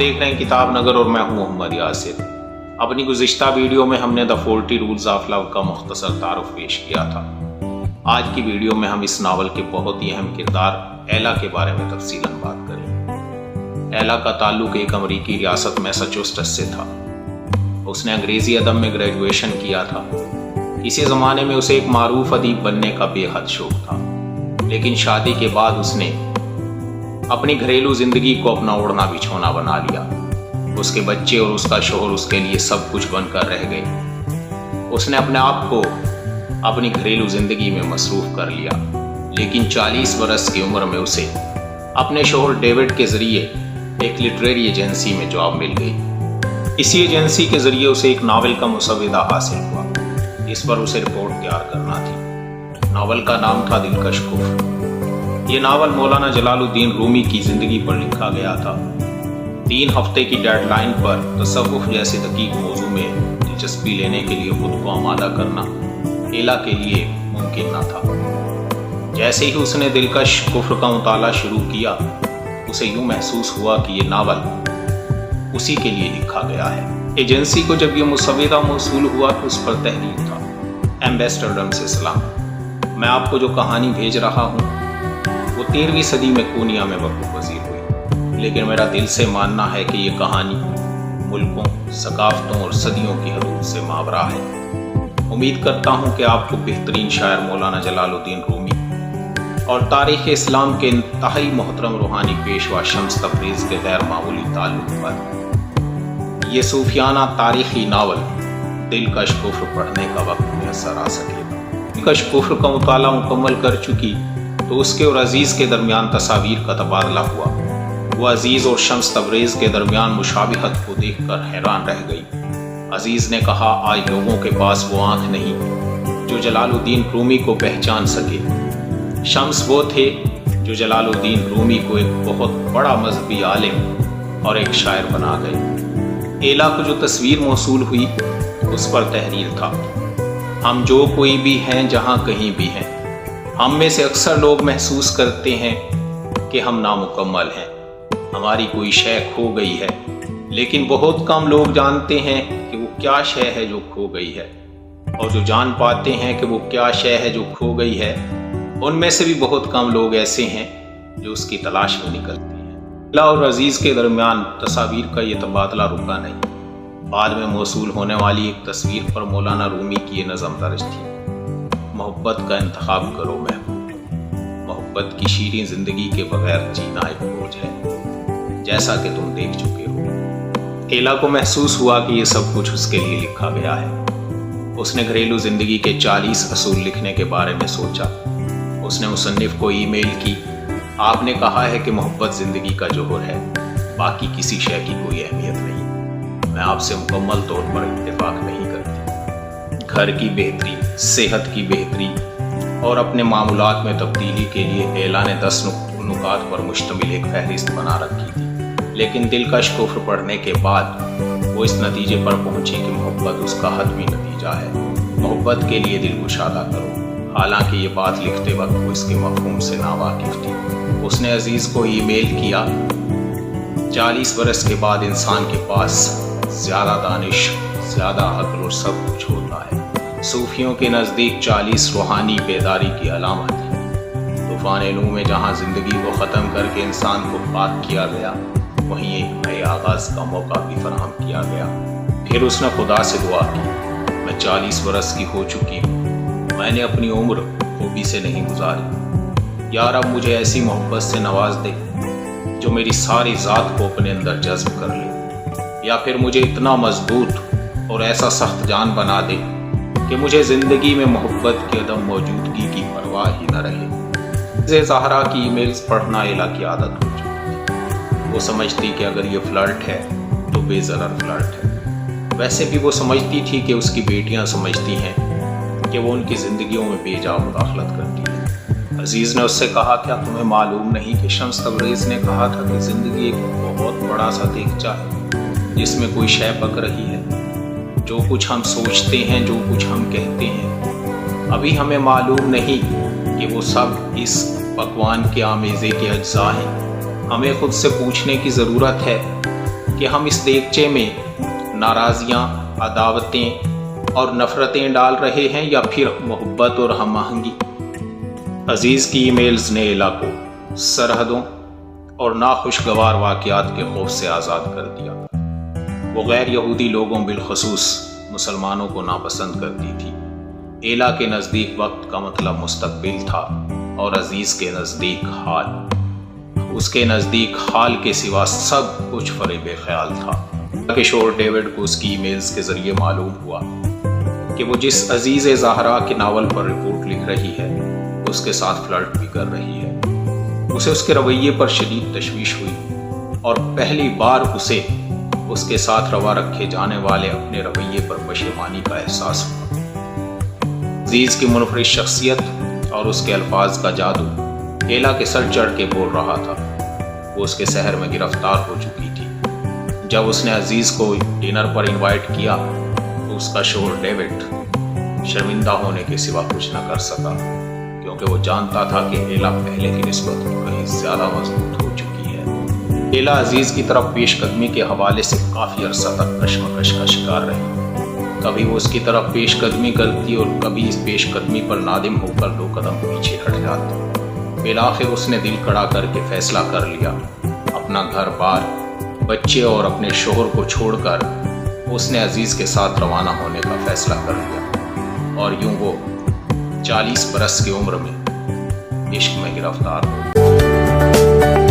دیکھ رہے ہیں کتاب نگر اور میں ہوں محمد یاسر۔ اپنی گزشتہ ویڈیو میں ہم نے دا 40 رولز آف لو کا مختصر تعارف پیش کیا تھا۔ آج کی ویڈیو میں ہم اس ناول کے بہت ہی اہم کردار ایلا کے بارے میں تفصیلاً بات کریں۔ ایلا کا تعلق ایک امریکی ریاست میساچوسٹس سے تھا۔ اس نے انگریزی ادب میں گریجویشن کیا تھا۔ اسی زمانے میں اسے ایک معروف ادیب بننے کا بے حد شوق تھا، لیکن شادی کے بعد اس نے اپنی گھریلو زندگی کو اپنا اوڑھنا بچھونا بنا لیا۔ اس کے بچے اور اس کا شوہر اس کے لیے سب کچھ بن کر رہ گئے۔ اس نے اپنے آپ کو اپنی گھریلو زندگی میں مصروف کر لیا، لیکن 40 برس کی عمر میں اسے اپنے شوہر ڈیوڈ کے ذریعے ایک لٹریری ایجنسی میں جاب مل گئی۔ اسی ایجنسی کے ذریعے اسے ایک ناول کا مسودہ حاصل ہوا، جس پر اسے رپورٹ تیار کرنا تھی۔ ناول کا نام تھا دلکش کفر۔ یہ ناول مولانا جلال الدین رومی کی زندگی پر لکھا گیا تھا۔ 3 ہفتے کی ڈیڈ لائن پر تصوف جیسے دقیق موضوع میں دلچسپی لینے کے لیے خود کو آمادہ کرنا ایلا کے لیے ممکن نہ تھا۔ جیسے ہی اس نے دلکش کفر کا مطالعہ شروع کیا، اسے یوں محسوس ہوا کہ یہ ناول اسی کے لیے لکھا گیا ہے۔ ایجنسی کو جب یہ مسودہ موصول ہوا تو اس پر تحریر تھا: ایمبیسڈر سے سلام، میں آپ کو جو کہانی بھیج رہا ہوں وہ 13ویں صدی میں کونیا میں وقوع پذیر ہوئی، لیکن میرا دل سے ماننا ہے کہ یہ کہانی ملکوں، ثقافتوں اور صدیوں کی حدود سے ماورا ہے۔ امید کرتا ہوں کہ آپ کو بہترین شاعر مولانا جلال الدین رومی اور تاریخ اسلام کے انتہائی محترم روحانی پیشوا شمس تبریز کے غیر معمولی تعلق پر یہ صوفیانہ تاریخی ناول دلکش کفر پڑھنے کا وقت میسر آ سکے گا۔ دلکش کفر کا مطالعہ مکمل کر چکی تو اس کے اور عزیز کے درمیان تصاویر کا تبادلہ ہوا۔ وہ عزیز اور شمس تبریز کے درمیان مشابہت کو دیکھ کر حیران رہ گئی۔ عزیز نے کہا، آج لوگوں کے پاس وہ آنکھ نہیں جو جلال الدین رومی کو پہچان سکے۔ شمس وہ تھے جو جلال الدین رومی کو ایک بہت بڑا مذہبی عالم اور ایک شاعر بنا گئے۔ ایلا کو جو تصویر موصول ہوئی اس پر تحریر تھا: ہم جو کوئی بھی ہیں جہاں کہیں بھی ہیں، ہم میں سے اکثر لوگ محسوس کرتے ہیں کہ ہم نامکمل ہیں، ہماری کوئی شے کھو گئی ہے، لیکن بہت کم لوگ جانتے ہیں کہ وہ کیا شے ہے جو کھو گئی ہے، اور جو جان پاتے ہیں کہ وہ کیا شے ہے جو کھو گئی ہے، ان میں سے بھی بہت کم لوگ ایسے ہیں جو اس کی تلاش میں نکلتے ہیں۔ ایلا اور عزیز کے درمیان تصاویر کا یہ تبادلہ رکا نہیں۔ بعد میں موصول ہونے والی ایک تصویر پر مولانا رومی کی یہ نظم درج تھی: محبت کا انتخاب کرو محبوب، محبت کی شیریں زندگی کے بغیر جینا ایک بوجھ ہے، جیسا کہ تم دیکھ چکے ہو۔ ایلا کو محسوس ہوا کہ یہ سب کچھ اس کے لیے لکھا گیا ہے۔ اس نے گھریلو زندگی کے 40 اصول لکھنے کے بارے میں سوچا۔ اس نے مصنف کو ای میل کی: آپ نے کہا ہے کہ محبت زندگی کا جوہر ہے، باقی کسی شے کی کوئی اہمیت نہیں۔ میں آپ سے مکمل طور پر اتفاق نہیں کرتی۔ گھر کی بہتری، صحت کی بہتری اور اپنے معمولات میں تبدیلی کے لیے ایلا نے 10 نکات پر مشتمل ایک فہرست بنا رکھی تھی، لیکن دلکش کفر پڑھنے کے بعد وہ اس نتیجے پر پہنچی کہ محبت اس کا حتمی نتیجہ ہے۔ محبت کے لیے دل گشادہ کرو۔ حالانکہ یہ بات لکھتے وقت وہ اس کے مفہوم سے ناواقف تھی۔ اس نے عزیز کو ای میل کیا: 40 برس کے بعد انسان کے پاس زیادہ دانش، زیادہ عقل اور سب کچھ ہوتا ہے۔ صوفیوں کے نزدیک 40 روحانی بیداری کی علامت ہے۔ طوفان نوح میں جہاں زندگی کو ختم کر کے انسان کو پاک کیا گیا، وہیں ایک نئے آغاز کا موقع بھی فراہم کیا گیا۔ پھر اس نے خدا سے دعا کی: میں 40 برس کی ہو چکی ہوں، میں نے اپنی عمر خوبی سے نہیں گزاری۔ یا رب، مجھے ایسی محبت سے نواز دے جو میری ساری ذات کو اپنے اندر جذب کر لے، یا پھر مجھے اتنا مضبوط اور ایسا سخت جان بنا دے کہ مجھے زندگی میں محبت کی عدم موجودگی کی پرواہ ہی نہ رہے۔ زہرا کی ای میلز پڑھنا ایلا کی عادت ہو چکی تھی۔ وہ سمجھتی کہ اگر یہ فلرٹ ہے تو بے ضرر فلرٹ ہے۔ ویسے بھی وہ سمجھتی تھی کہ اس کی بیٹیاں سمجھتی ہیں کہ وہ ان کی زندگیوں میں بے جا مداخلت کرتی ہے۔ عزیز نے اس سے کہا: کیا تمہیں معلوم نہیں کہ شمس تبریز نے کہا تھا کہ زندگی ایک بہت بڑا سا دیگچہ ہے جس میں کوئی شے پک رہی ہے؟ جو کچھ ہم سوچتے ہیں، جو کچھ ہم کہتے ہیں، ابھی ہمیں معلوم نہیں کہ وہ سب اس پکوان کے آمیزے کے اجزاء ہیں۔ ہمیں خود سے پوچھنے کی ضرورت ہے کہ ہم اس دیگچے میں ناراضیاں، عداوتیں اور نفرتیں ڈال رہے ہیں یا پھر محبت اور ہم آہنگی۔ عزیز کی ای میلز نے ایلا کو سرحدوں اور ناخوشگوار واقعات کے خوف سے آزاد کر دیا۔ وہ غیر یہودی لوگوں بالخصوص مسلمانوں کو ناپسند کرتی تھی۔ ایلا کے نزدیک وقت کا مطلب مستقبل تھا اور عزیز کے نزدیک حال۔ اس کے نزدیک حال کے سوا سب کچھ فریب خیال تھا۔ کہ شوہر ڈیوڈ کو اس کی ای میلز کے ذریعے معلوم ہوا کہ وہ جس عزیز زہرا کے ناول پر رپورٹ لکھ رہی ہے اس کے ساتھ فلرٹ بھی کر رہی ہے۔ اسے اس کے رویے پر شدید تشویش ہوئی اور پہلی بار اسے اس کے ساتھ روا رکھے جانے والے اپنے رویے پر پشیمانی کا احساس ہوا۔ عزیز کی منفرد شخصیت اور اس کے الفاظ کا جادو ایلا کے سر چڑھ کے بول رہا تھا۔ وہ اس کے شہر میں گرفتار ہو چکی تھی۔ جب اس نے عزیز کو ڈنر پر انوائٹ کیا تو اس کا شوہر ڈیوڈ شرمندہ ہونے کے سوا کچھ نہ کر سکا، کیونکہ وہ جانتا تھا کہ ایلا پہلے کی نسبت کہیں زیادہ مضبوط ہو چکی ہے۔ ایلا عزیز کی طرف پیش قدمی کے حوالے سے کافی عرصہ تک کشمکش کا شکار رہی۔ کبھی وہ اس کی طرف پیش قدمی کرتی اور کبھی اس پیش قدمی پر نادم ہو کر 2 قدم پیچھے ہٹ جاتی۔ بالآخر اس نے دل کڑا کر کے فیصلہ کر لیا۔ اپنا گھر بار، بچے اور اپنے شوہر کو چھوڑ کر اس نے عزیز کے ساتھ روانہ ہونے کا فیصلہ کر لیا اور یوں وہ 40 برس کی عمر میں عشق میں گرفتار ہو۔